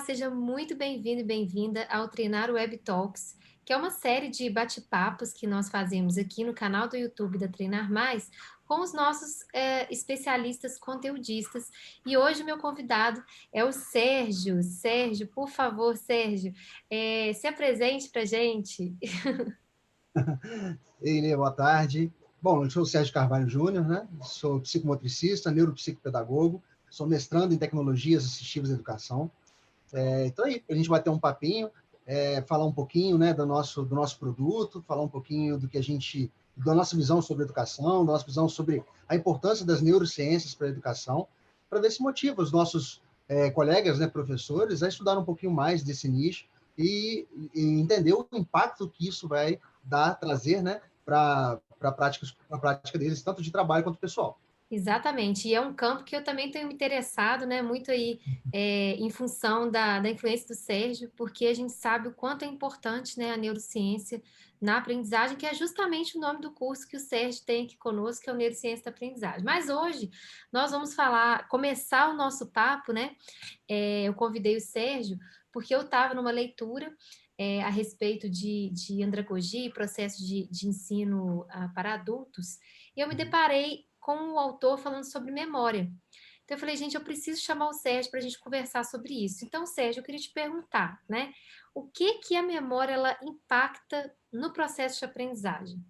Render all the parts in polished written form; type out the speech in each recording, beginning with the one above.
seja muito bem-vindo e bem-vinda ao Treinar Web Talks, que é uma série de bate-papos que nós fazemos aqui no canal do YouTube da Treinar Mais com os nossos especialistas conteudistas. E hoje meu convidado é o Sérgio. Sérgio, por favor, Sérgio, se apresente para a gente. Ei, Lê, boa tarde. Bom, eu sou o Sérgio Carvalho Júnior, né? Sou psicomotricista, neuropsicopedagogo, sou mestrando em tecnologias assistivas à educação. Então aí, a gente bater um papinho, falar um pouquinho, né, do nosso produto, falar um pouquinho da nossa visão sobre educação, da nossa visão sobre a importância das neurociências para a educação, para ver se motiva os nossos colegas, né, professores, a estudar um pouquinho mais desse nicho e entender o impacto que isso vai trazer, né, para a prática deles, tanto de trabalho quanto pessoal. Exatamente, e é um campo que eu também tenho me interessado, né, muito aí em função da influência do Sérgio, porque a gente sabe o quanto é importante, né, a neurociência na aprendizagem, que é justamente o nome do curso que o Sérgio tem aqui conosco, que é o Neurociência da Aprendizagem. Mas hoje nós vamos começar o nosso papo, né? Eu convidei o Sérgio porque eu estava numa leitura a respeito de andragogia e processo de ensino para adultos, e eu me deparei com o autor falando sobre memória. Então eu falei, gente, eu preciso chamar o Sérgio para a gente conversar sobre isso. Então, Sérgio, eu queria te perguntar, né? O que a memória ela impacta no processo de aprendizagem?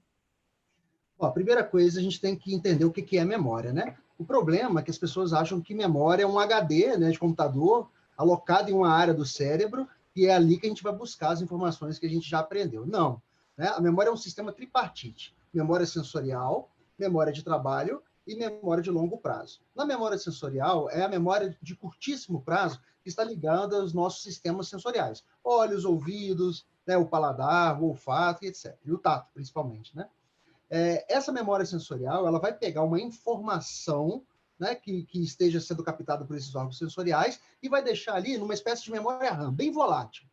Bom, a primeira coisa, a gente tem que entender o que é memória, né? O problema é que as pessoas acham que memória é um HD, né, de computador alocado em uma área do cérebro e é ali que a gente vai buscar as informações que a gente já aprendeu. Não, né? A memória é um sistema tripartite: memória sensorial, memória de trabalho e memória de longo prazo. Na memória sensorial, é a memória de curtíssimo prazo que está ligada aos nossos sistemas sensoriais: olhos, ouvidos, né, o paladar, o olfato e etc. E o tato, principalmente, né? Essa memória sensorial ela vai pegar uma informação, né, que esteja sendo captada por esses órgãos sensoriais e vai deixar ali numa espécie de memória RAM, bem volátil.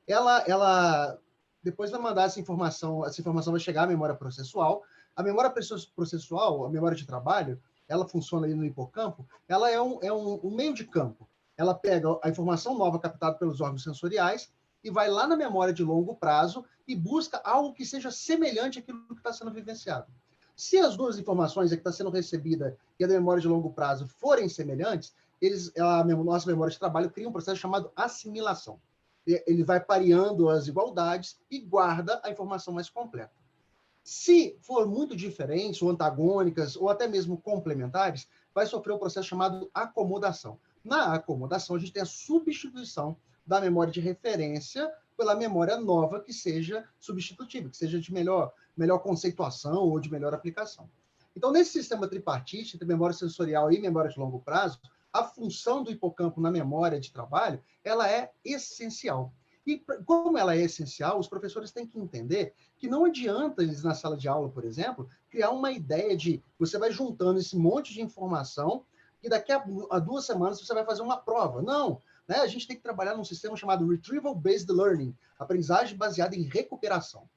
Ela depois vai mandar essa informação vai chegar à memória processual. A memória processual, a memória de trabalho, ela funciona ali no hipocampo, ela é um meio de campo. Ela pega a informação nova captada pelos órgãos sensoriais e vai lá na memória de longo prazo e busca algo que seja semelhante àquilo que está sendo vivenciado. Se as duas informações que está sendo recebida e a da memória de longo prazo forem semelhantes, nossa memória de trabalho cria um processo chamado assimilação. Ele vai pareando as igualdades e guarda a informação mais completa. Se for muito diferentes, ou antagônicas, ou até mesmo complementares, vai sofrer um processo chamado acomodação. Na acomodação, a gente tem a substituição da memória de referência pela memória nova que seja substitutiva, que seja de melhor conceituação ou de melhor aplicação. Então, nesse sistema tripartite, entre memória sensorial e memória de longo prazo, a função do hipocampo na memória de trabalho, ela é essencial. E como ela é essencial, os professores têm que entender que não adianta eles, na sala de aula, por exemplo, criar uma ideia de você vai juntando esse monte de informação e daqui a 2 semanas você vai fazer uma prova. Não, né? A gente tem que trabalhar num sistema chamado Retrieval-Based Learning, aprendizagem baseada em recuperação.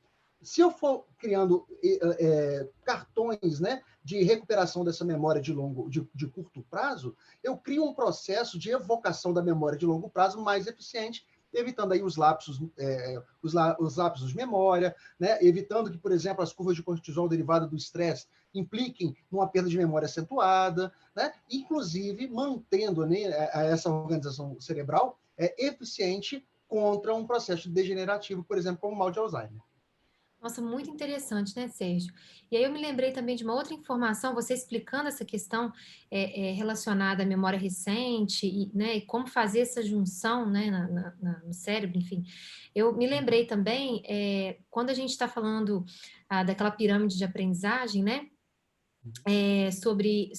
Se eu for criando cartões, né, de recuperação dessa memória de curto prazo, eu crio um processo de evocação da memória de longo prazo mais eficiente, evitando aí os lapsos de memória, né, evitando que, por exemplo, as curvas de cortisol derivada do estresse impliquem numa perda de memória acentuada, né, inclusive mantendo, né, essa organização cerebral eficiente contra um processo degenerativo, por exemplo, como o mal de Alzheimer. Nossa, muito interessante, né, Sérgio? E aí eu me lembrei também de uma outra informação, você explicando essa questão relacionada à memória recente e, né, e como fazer essa junção, né, no cérebro, enfim. Eu me lembrei também, quando a gente está falando daquela pirâmide de aprendizagem, né, sobre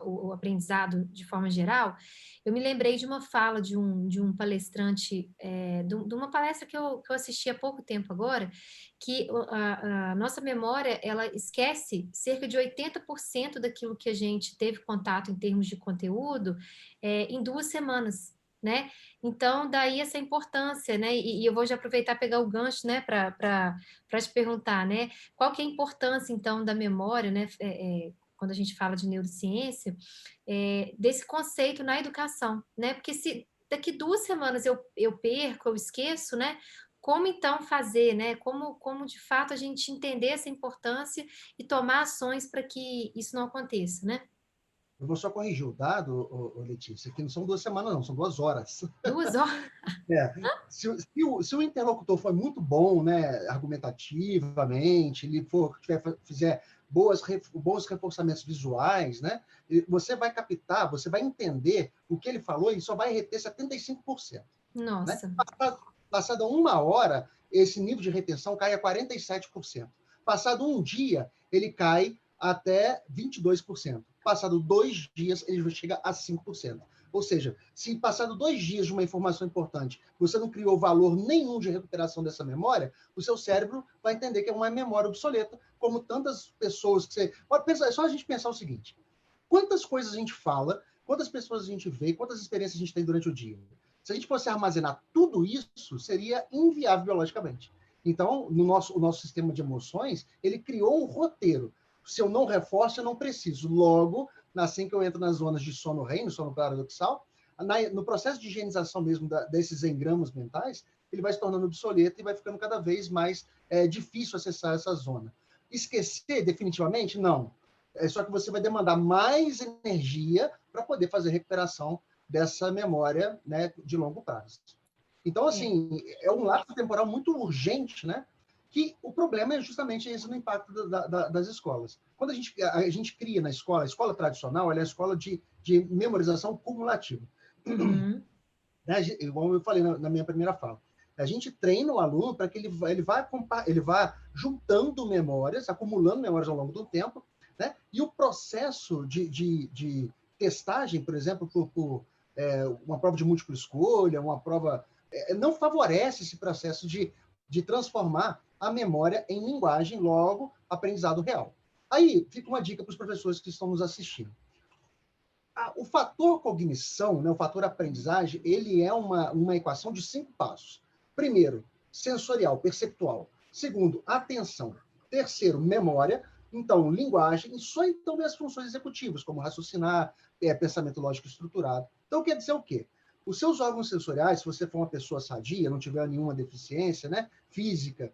o aprendizado de forma geral, eu me lembrei de uma fala de um palestrante, de uma palestra que eu assisti há pouco tempo agora, que a nossa memória, ela esquece cerca de 80% daquilo que a gente teve contato em termos de conteúdo em 2 semanas. Né? Então, daí essa importância, né? E eu vou já aproveitar e pegar o gancho, né, para te perguntar, né? Qual que é a importância, então, da memória, né, quando a gente fala de neurociência, desse conceito na educação, né? Porque se daqui 2 semanas eu perco, eu esqueço, né? Como então fazer, né? Como de fato a gente entender essa importância e tomar ações para que isso não aconteça, né? Eu vou só corrigir o dado, Letícia, que não são 2 semanas, não, são 2 horas. 2 horas. É. Se o interlocutor for muito bom, né, argumentativamente, ele fizer bons reforçamentos visuais, né, você vai captar, você vai entender o que ele falou e só vai reter 75%. Né? Nossa. Passada 1 hora, esse nível de retenção cai a 47%. Passado um dia, ele cai até 22%. Passado 2 dias, ele chega a 5%. Ou seja, se passado 2 dias de uma informação importante, você não criou valor nenhum de recuperação dessa memória, o seu cérebro vai entender que é uma memória obsoleta, como tantas pessoas que você... Pode pensar, é só a gente pensar o seguinte, quantas coisas a gente fala, quantas pessoas a gente vê, quantas experiências a gente tem durante o dia. Se a gente fosse armazenar tudo isso, seria inviável biologicamente. Então, o nosso sistema de emoções, ele criou um roteiro. Se eu não reforço, eu não preciso. Logo, assim que eu entro nas zonas de sono REM, no sono paradoxal, no processo de higienização mesmo desses engramos mentais, ele vai se tornando obsoleto e vai ficando cada vez mais difícil acessar essa zona. Esquecer definitivamente? Não. Só que você vai demandar mais energia para poder fazer recuperação dessa memória, né, de longo prazo. Então, assim, é um lapso temporal muito urgente, né? Que o problema é justamente esse no impacto das escolas. Quando a gente cria na escola, a escola tradicional, ela é a escola de memorização cumulativa. Uhum. Né? Igual eu falei na minha primeira fala. A gente treina o aluno para que ele vá juntando memórias, acumulando memórias ao longo do tempo, né? E o processo de testagem, por exemplo, por uma prova de múltipla escolha, uma prova... não favorece esse processo de transformar a memória em linguagem, logo, aprendizado real. Aí, fica uma dica para os professores que estão nos assistindo. O fator cognição, né, o fator aprendizagem, ele é uma equação de 5 passos. Primeiro, sensorial, perceptual. Segundo, atenção. Terceiro, memória. Então, linguagem. E só então vem as funções executivas, como raciocinar, pensamento lógico estruturado. Então, quer dizer o quê? Os seus órgãos sensoriais, se você for uma pessoa sadia, não tiver nenhuma deficiência, né, física,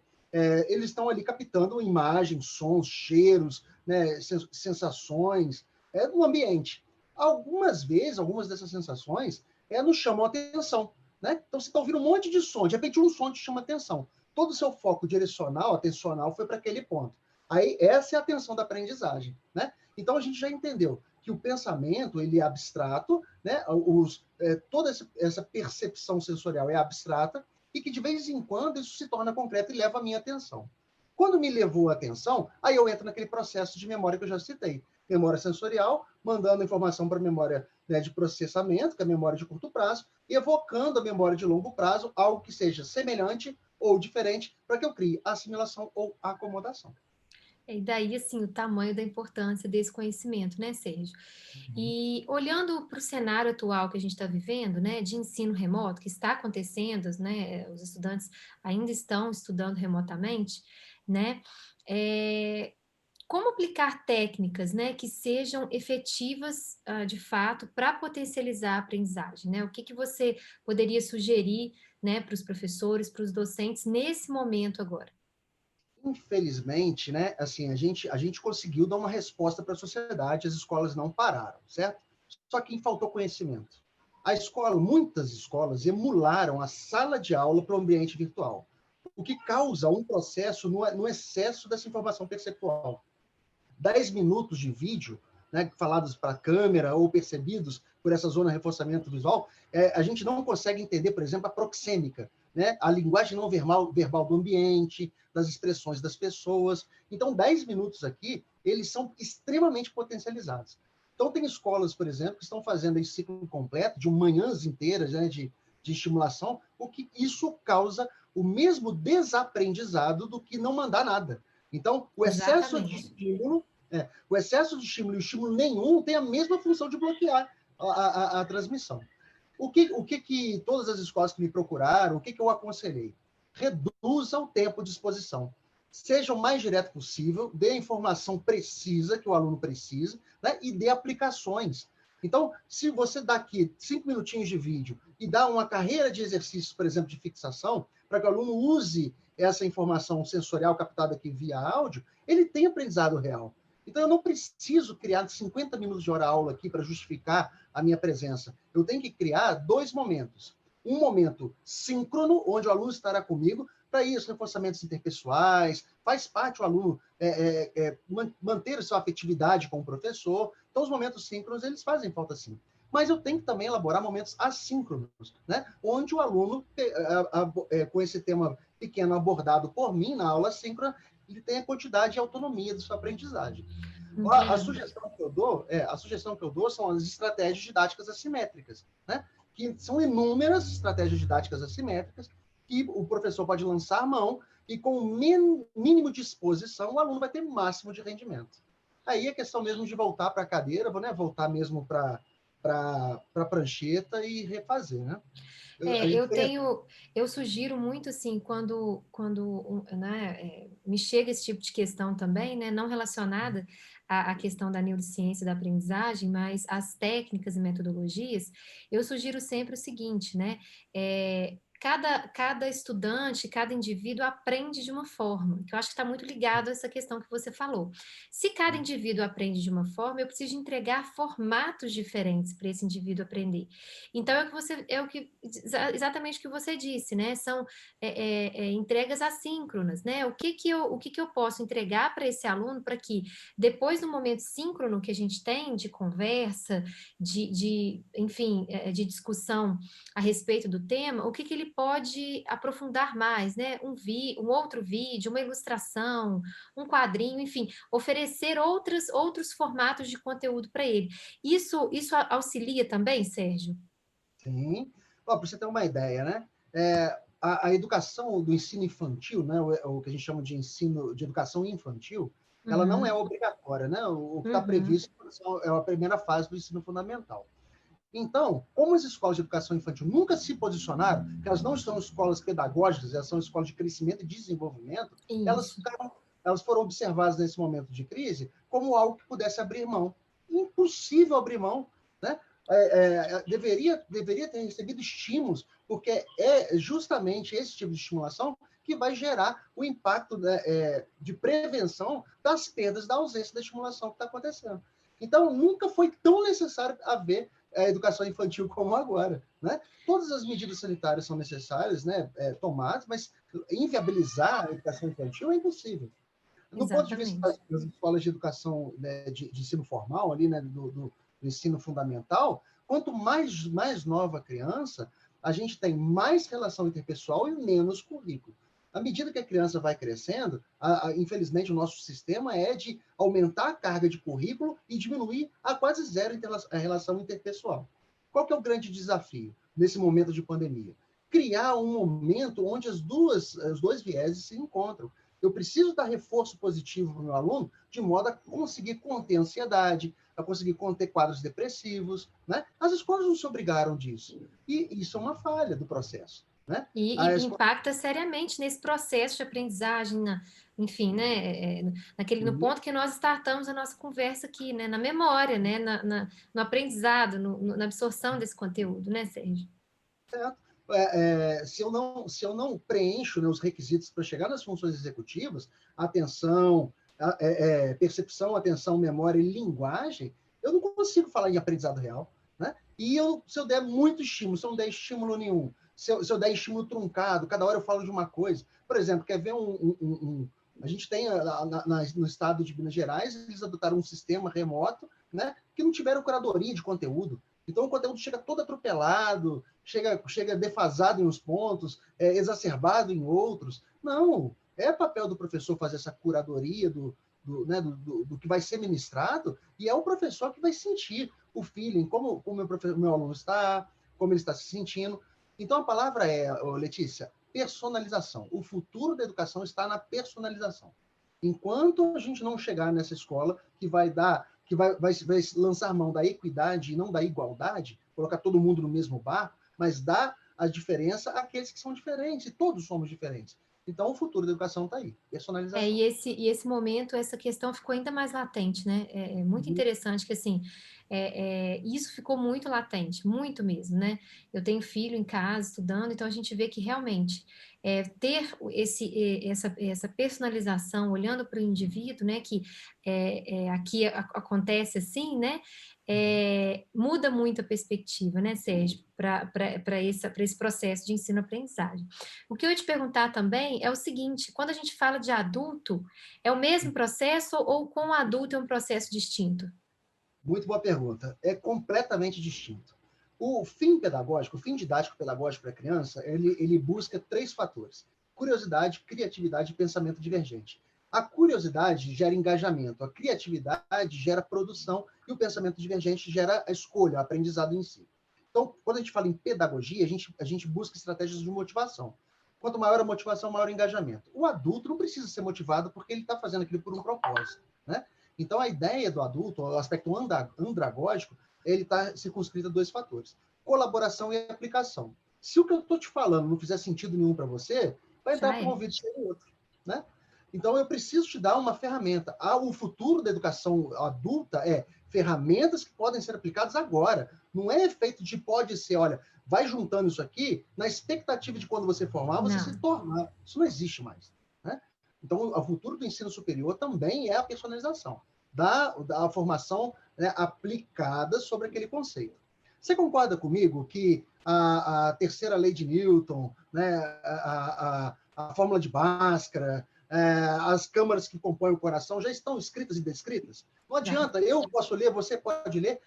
eles estão ali captando imagens, sons, cheiros, né, sensações do ambiente. Algumas vezes, algumas dessas sensações nos chamam a atenção. Né? Então, você está ouvindo um monte de som, de repente um som te chama a atenção. Todo o seu foco direcional, atencional, foi para aquele ponto. Aí, essa é a atenção da aprendizagem. Né? Então, a gente já entendeu que o pensamento ele é abstrato, né? Toda essa percepção sensorial é abstrata, e que de vez em quando isso se torna concreto e leva a minha atenção. Quando me levou a atenção, aí eu entro naquele processo de memória que eu já citei. Memória sensorial, mandando informação para a memória, né, de processamento, que é a memória de curto prazo, e evocando a memória de longo prazo, algo que seja semelhante ou diferente, para que eu crie assimilação ou acomodação. E daí, assim, o tamanho da importância desse conhecimento, né, Sérgio? Uhum. E olhando para o cenário atual que a gente está vivendo, né, de ensino remoto, que está acontecendo, né, os estudantes ainda estão estudando remotamente, né, como aplicar técnicas, né, que sejam efetivas, de fato, para potencializar a aprendizagem, né? O que você poderia sugerir, né, para os professores, para os docentes nesse momento agora? Infelizmente, né, assim, a gente conseguiu dar uma resposta para a sociedade, as escolas não pararam, certo? Só que faltou conhecimento. Muitas escolas emularam a sala de aula para o ambiente virtual, o que causa um processo no excesso dessa informação perceptual. 10 minutos de vídeo, né, falados para a câmera ou percebidos por essa zona de reforçamento visual, a gente não consegue entender, por exemplo, a proxêmica, né, a linguagem não verbal do ambiente, das expressões das pessoas. Então, 10 minutos aqui, eles são extremamente potencializados. Então, tem escolas, por exemplo, que estão fazendo esse ciclo completo, de manhãs inteiras, né, de estimulação, o que isso causa o mesmo desaprendizado do que não mandar nada. Então, o excesso de Exatamente. estímulo o excesso de estímulo e o estímulo nenhum tem a mesma função de bloquear a transmissão. O que todas as escolas que me procuraram, o que eu aconselhei? Reduza o tempo de exposição. Seja o mais direto possível, dê a informação precisa que o aluno precisa, né, e dê aplicações. Então, se você dá aqui 5 minutinhos de vídeo e dá uma carreira de exercícios, por exemplo, de fixação, para que o aluno use essa informação sensorial captada aqui via áudio, ele tem aprendizado real. Então, eu não preciso criar 50 minutos de hora-aula aqui para justificar a minha presença. Eu tenho que criar 2 momentos. Um momento síncrono, onde o aluno estará comigo, para isso, reforçamentos interpessoais, faz parte o aluno manter a sua afetividade com o professor. Então, os momentos síncronos, eles fazem falta sim. Mas eu tenho que também elaborar momentos assíncronos, né? Onde o aluno, com esse tema pequeno abordado por mim na aula síncrona, ele tem a quantidade e autonomia da sua aprendizagem. A sugestão que eu dou são as estratégias didáticas assimétricas, né? Que são inúmeras estratégias didáticas assimétricas que o professor pode lançar a mão e com o mínimo de exposição o aluno vai ter máximo de rendimento. Aí é questão mesmo de voltar para a cadeira, né? Voltar mesmo para a prancheta e refazer, né? Eu sugiro muito assim, quando né, me chega esse tipo de questão também, né, não relacionada à questão da neurociência da aprendizagem, mas às técnicas e metodologias, eu sugiro sempre o seguinte, né? Cada estudante, cada indivíduo aprende de uma forma, que eu acho que está muito ligado a essa questão que você falou. Se cada indivíduo aprende de uma forma, eu preciso entregar formatos diferentes para esse indivíduo aprender. Então, exatamente o que você disse, né? São entregas assíncronas, né? O que que eu posso entregar para esse aluno para que depois do momento síncrono que a gente tem de conversa, enfim, de discussão a respeito do tema, o que que ele pode aprofundar mais, né? Um outro vídeo, uma ilustração, um quadrinho, enfim, oferecer outros formatos de conteúdo para ele. Isso auxilia também, Sérgio? Sim. Para você ter uma ideia, né? A educação do ensino infantil, né? O que a gente chama de ensino de educação infantil, ela não é obrigatória, né? O que está previsto é a primeira fase do ensino fundamental. Então, como as escolas de educação infantil nunca se posicionaram, que elas não são escolas pedagógicas, elas são escolas de crescimento e desenvolvimento, Isso. elas foram observadas nesse momento de crise como algo que pudesse abrir mão. Impossível abrir mão, né? Deveria ter recebido estímulos, porque é justamente esse tipo de estimulação que vai gerar o impacto, né, de prevenção das perdas da ausência da estimulação que está acontecendo. Então, nunca foi tão necessário haver a educação infantil como agora, né? Todas as medidas sanitárias são necessárias, né, tomadas, mas inviabilizar a educação infantil é impossível. No ponto de vista Exatamente. das escolas de educação, né, de ensino formal, ali, né, do ensino fundamental, quanto mais nova a criança, a gente tem mais relação interpessoal e menos currículo. À medida que a criança vai crescendo, infelizmente o nosso sistema é de aumentar a carga de currículo e diminuir a quase zero a relação interpessoal. Qual que é o grande desafio nesse momento de pandemia? Criar um momento onde os dois vieses se encontram. Eu preciso dar reforço positivo para o meu aluno, de modo a conseguir conter ansiedade, a conseguir conter quadros depressivos, né? As escolas não se obrigaram disso. E isso é uma falha do processo, né? E impacta seriamente nesse processo de aprendizagem, enfim, né? No ponto que nós startamos a nossa conversa aqui, né? Na memória, né? No aprendizado, na absorção desse conteúdo, né, Sérgio? Certo. Se eu não preencho, né, os requisitos para chegar nas funções executivas, atenção, percepção, atenção, memória e linguagem, eu não consigo falar em aprendizado real, né? E se eu der muito estímulo, se eu não der estímulo nenhum, se eu der estímulo truncado, cada hora eu falo de uma coisa. Por exemplo, quer ver a gente tem no estado de Minas Gerais, eles adotaram um sistema remoto, né, que não tiveram curadoria de conteúdo. Então, o conteúdo chega todo atropelado, chega defasado em uns pontos, exacerbado em outros. Não, é papel do professor fazer essa curadoria né, do que vai ser ministrado, e é o professor que vai sentir o feeling, como o meu aluno está, como ele está se sentindo. Então, a palavra Letícia, personalização. O futuro da educação está na personalização. Enquanto a gente não chegar nessa escola que vai lançar mão da equidade e não da igualdade, colocar todo mundo no mesmo barco, mas dar a diferença àqueles que são diferentes, e todos somos diferentes. Então, o futuro da educação está aí, personalização. E esse momento, essa questão ficou ainda mais latente, né? É muito Uhum. interessante que, assim, isso ficou muito latente, muito mesmo, né? Eu tenho filho em casa estudando, então a gente vê que realmente ter essa personalização, olhando para o indivíduo, né? Que aqui acontece assim, né? Muda muito a perspectiva, né, Sérgio, para esse processo de ensino-aprendizagem. O que eu ia te perguntar também é o seguinte: quando a gente fala de adulto, é o mesmo processo ou com o adulto é um processo distinto? Muito boa pergunta. É completamente distinto. O fim pedagógico, o fim didático pedagógico para a criança, ele busca 3 fatores: curiosidade, criatividade e pensamento divergente. A curiosidade gera engajamento, a criatividade gera produção e o pensamento divergente gera a escolha, o aprendizado em si. Então, quando a gente fala em pedagogia, a gente busca estratégias de motivação. Quanto maior a motivação, maior o engajamento. O adulto não precisa ser motivado porque ele está fazendo aquilo por um propósito, né? Então, a ideia do adulto, o aspecto andragógico, ele está circunscrito a 2 fatores: colaboração e aplicação. Se o que eu estou te falando não fizer sentido nenhum para você, vai entrar Já por um é. ouvido e sair do outro, né? Então, eu preciso te dar uma ferramenta. O futuro da educação adulta é ferramentas que podem ser aplicadas agora. Não é efeito de pode ser, olha, vai juntando isso aqui na expectativa de quando você formar, você se Não, tornar. Isso não existe mais, né? Então, o futuro do ensino superior também é a personalização da formação, né, aplicada sobre aquele conceito. Você concorda comigo que a terceira lei de Newton, né, a fórmula de Bhaskara, as câmaras que compõem o coração já estão escritas e descritas? Não já. adianta, eu posso ler, você pode ler,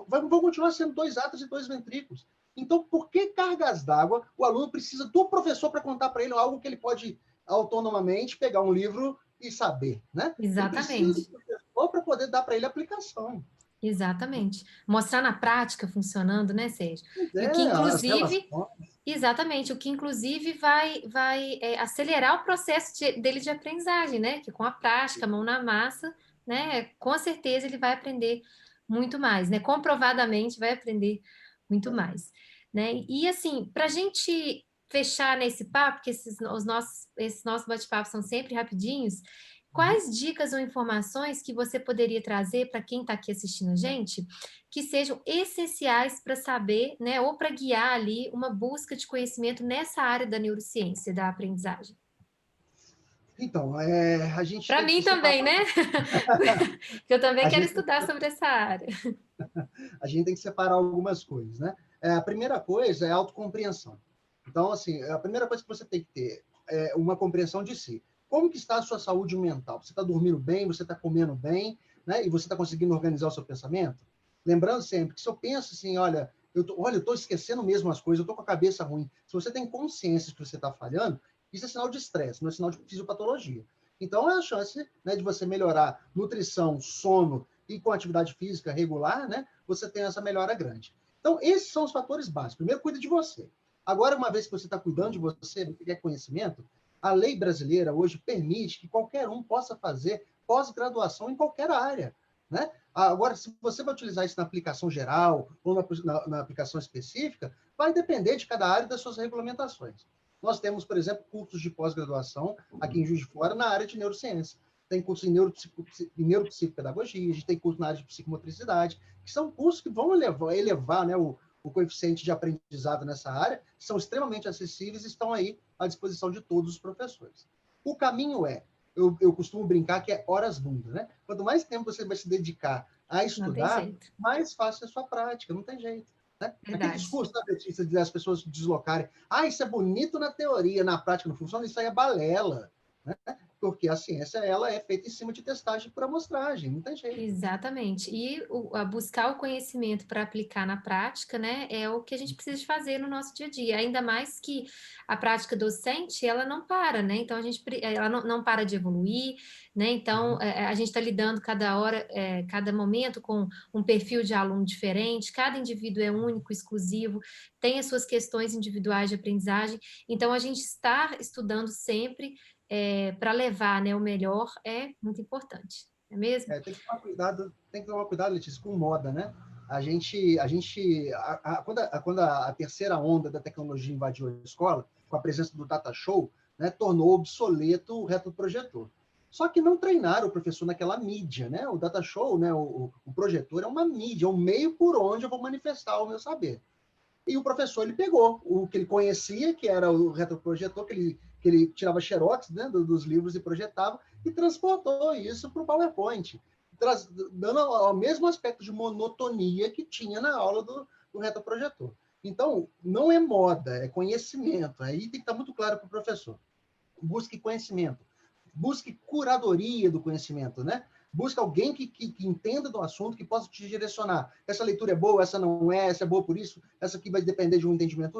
vão continuar sendo 2 átrios e 2 ventrículos. Então, por que cargas d'água o aluno precisa do professor para contar para ele algo que ele pode autonomamente pegar um livro e saber, né? Ele precisa do Exatamente. professor para poder dar para ele a aplicação. Exatamente. Mostrar na prática funcionando, né, Sérgio? Pois E o que, é, as inclusive, relações. exatamente, o que inclusive vai acelerar o processo dele de aprendizagem, né? Que com a prática, mão na massa, né? Com certeza ele vai aprender muito mais, né? Comprovadamente vai aprender muito mais, né? E assim, para a gente fechar nesse papo, que esses nossos bate-papos são sempre rapidinhos, quais dicas ou informações que você poderia trazer para quem está aqui assistindo a gente, que sejam essenciais para saber, né, ou para guiar ali uma busca de conhecimento nessa área da neurociência, da aprendizagem? Então, a gente Para tem mim que separar, também, né? Que eu também a quero gente, estudar sobre essa área. a gente tem que separar algumas coisas, né? A primeira coisa é a autocompreensão. Então, assim, a primeira coisa que você tem que ter é uma compreensão de si. Como que está a sua saúde mental? Você está dormindo bem? Você está comendo bem? Né? E você está conseguindo organizar o seu pensamento? Lembrando sempre que se eu penso assim, olha, eu estou esquecendo mesmo as coisas, eu estou com a cabeça ruim. Se você tem consciência de que você está falhando, isso é sinal de estresse, não é sinal de fisiopatologia. Então, é a chance, né, de você melhorar nutrição, sono e com atividade física regular, né, você tem essa melhora grande. Então, esses são os fatores básicos. Primeiro, cuida de você. Agora, uma vez que você está cuidando de você, você quer conhecimento, a lei brasileira hoje permite que qualquer um possa fazer pós-graduação em qualquer área, né? Agora, se você vai utilizar isso na aplicação geral ou na aplicação específica, vai depender de cada área e das suas regulamentações. Nós temos, por exemplo, cursos de pós-graduação aqui em Juiz de Fora na área de neurociência. Tem curso em neuropsicopedagogia, a gente tem curso na área de psicomotricidade, que são cursos que vão elevar, né, o coeficiente de aprendizado nessa área, são extremamente acessíveis e estão aí à disposição de todos os professores. O caminho eu costumo brincar que é horas bunda, né? Quanto mais tempo você vai se dedicar a Não tem estudar, jeito. mais fácil é a sua prática, não tem jeito. Né? Aquele Verdade. discurso da Letícia de as pessoas se deslocarem, isso é bonito na teoria, na prática não funciona, isso aí é balela. Né? Porque a ciência ela é feita em cima de testagem por amostragem, não tem jeito. Exatamente. E a buscar o conhecimento para aplicar na prática, né, é o que a gente precisa de fazer no nosso dia a dia. Ainda mais que a prática docente, ela não para, né? Então ela não para de evoluir, né? Então a gente está lidando cada hora, cada momento com um perfil de aluno diferente, cada indivíduo é único, exclusivo, tem as suas questões individuais de aprendizagem. Então a gente estar estudando sempre para levar, né, o melhor é muito importante. Não é mesmo? Tem que tomar cuidado, Letícia, com moda, né? Quando a terceira onda da tecnologia invadiu a escola, com a presença do data show, né, tornou obsoleto o retroprojetor. Só que não treinaram o professor naquela mídia, né? O data show, né? O projetor é uma mídia, é um meio por onde eu vou manifestar o meu saber. E o professor, ele pegou o que ele conhecia, que era o retroprojetor, que ele tirava xerox, né, dos livros e projetava, e transportou isso para o PowerPoint, dando o mesmo aspecto de monotonia que tinha na aula do retroprojetor. Então, não é moda, é conhecimento. Aí tem que estar muito claro para o professor. Busque conhecimento. Busque curadoria do conhecimento, né? Busca alguém que entenda do assunto, que possa te direcionar. Essa leitura é boa, essa não é, essa é boa por isso, essa aqui vai depender de um entendimento.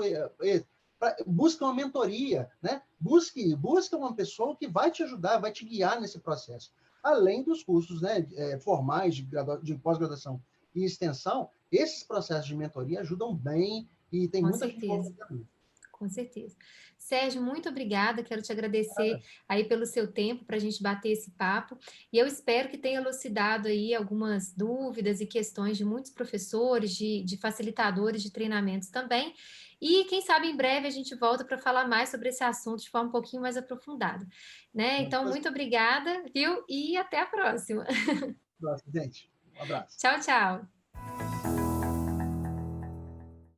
Busca uma mentoria, né? Busca uma pessoa que vai te ajudar, vai te guiar nesse processo. Além dos cursos, né, formais de pós-graduação e extensão, esses processos de mentoria ajudam bem e tem Com muita gente boa certeza. fazendo. Com certeza. Sérgio, muito obrigada. Quero te agradecer aí pelo seu tempo para a gente bater esse papo. E eu espero que tenha elucidado aí algumas dúvidas e questões de muitos professores, de facilitadores de treinamentos também. E quem sabe em breve a gente volta para falar mais sobre esse assunto de forma um pouquinho mais aprofundada, né? Então, muito obrigada, viu? E até a próxima. Gente, um abraço. Tchau, tchau.